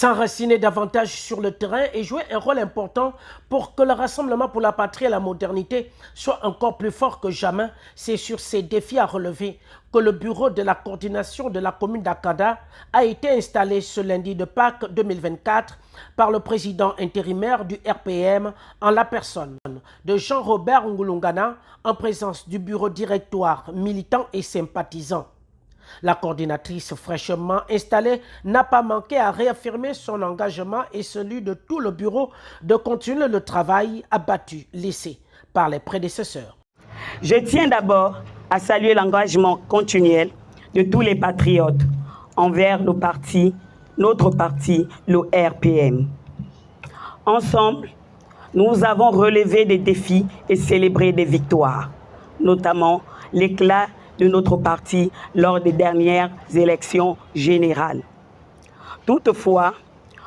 s'enraciner davantage sur le terrain et jouer un rôle important pour que le Rassemblement pour la patrie et la modernité soit encore plus fort que jamais. C'est sur ces défis à relever que le bureau de la coordination de la commune d'Akanda a été installé ce lundi de Pâques 2024 par le président intérimaire du RPM en la personne de Jean-Robert Ngulungana en présence du bureau directoire militant et sympathisant. La coordinatrice fraîchement installée n'a pas manqué à réaffirmer son engagement et celui de tout le bureau de continuer le travail abattu, laissé par les prédécesseurs. Je tiens d'abord à saluer l'engagement continuel de tous les patriotes envers notre parti, le RPM. Ensemble, nous avons relevé des défis et célébré des victoires, notamment l'éclat de notre parti lors des dernières élections générales. Toutefois,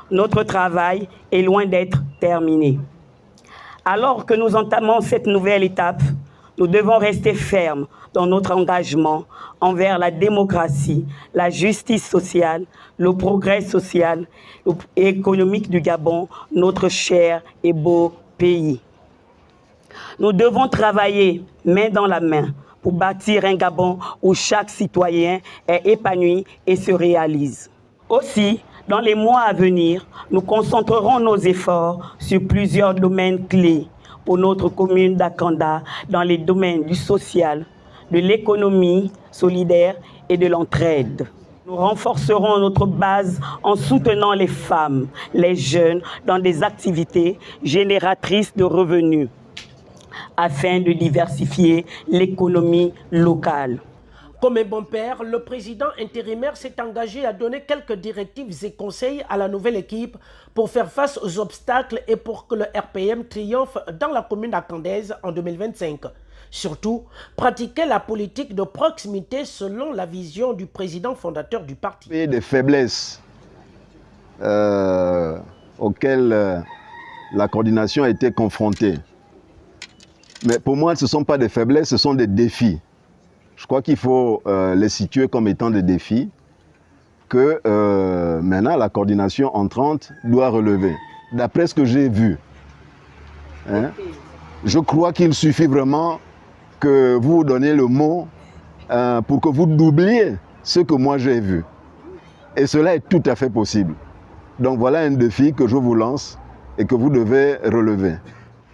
notre travail est loin d'être terminé. Alors que nous entamons cette nouvelle étape, nous devons rester fermes dans notre engagement envers la démocratie, la justice sociale, le progrès social et économique du Gabon, notre cher et beau pays. Nous devons travailler main dans la main pour bâtir un Gabon où chaque citoyen est épanoui et se réalise. Aussi, dans les mois à venir, nous concentrerons nos efforts sur plusieurs domaines clés pour notre commune d'Akanda dans les domaines du social, de l'économie solidaire et de l'entraide. Nous renforcerons notre base en soutenant les femmes, les jeunes dans des activités génératrices de revenus, afin de diversifier l'économie locale. Comme un bon père, le président intérimaire s'est engagé à donner quelques directives et conseils à la nouvelle équipe pour faire face aux obstacles et pour que le RPM triomphe dans la commune akandaise en 2025. Surtout, pratiquer la politique de proximité selon la vision du président fondateur du parti. Des faiblesses auxquelles la coordination a été confrontée. Mais pour moi, ce ne sont pas des faiblesses, ce sont des défis. Je crois qu'il faut les situer comme étant des défis que maintenant la coordination entrante doit relever. D'après ce que j'ai vu, hein, je crois qu'il suffit vraiment que vous donnez le mot pour que vous doubliez ce que moi j'ai vu. Et cela est tout à fait possible. Donc voilà un défi que je vous lance et que vous devez relever.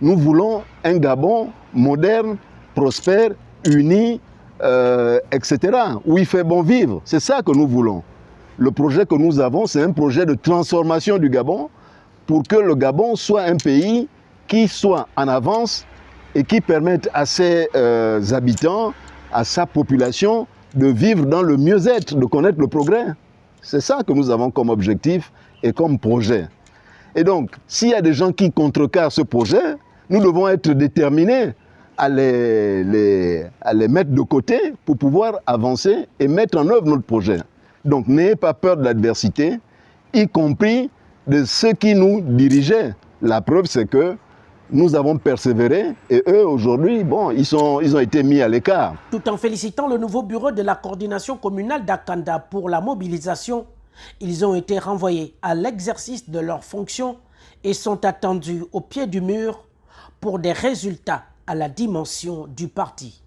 Nous voulons un Gabon moderne, prospère, uni, etc., où il fait bon vivre. C'est ça que nous voulons. Le projet que nous avons, c'est un projet de transformation du Gabon pour que le Gabon soit un pays qui soit en avance et qui permette à ses habitants, à sa population, de vivre dans le mieux-être, de connaître le progrès. C'est ça que nous avons comme objectif et comme projet. Et donc, s'il y a des gens qui contrecarrent ce projet, nous devons être déterminés à les mettre de côté pour pouvoir avancer et mettre en œuvre notre projet. Donc, n'ayez pas peur de l'adversité, y compris de ceux qui nous dirigeaient. La preuve, c'est que nous avons persévéré et eux, aujourd'hui, bon, ils ont été mis à l'écart. Tout en félicitant le nouveau bureau de la coordination communale d'Akanda pour la mobilisation, ils ont été renvoyés à l'exercice de leurs fonctions et sont attendus au pied du mur pour des résultats à la dimension du parti.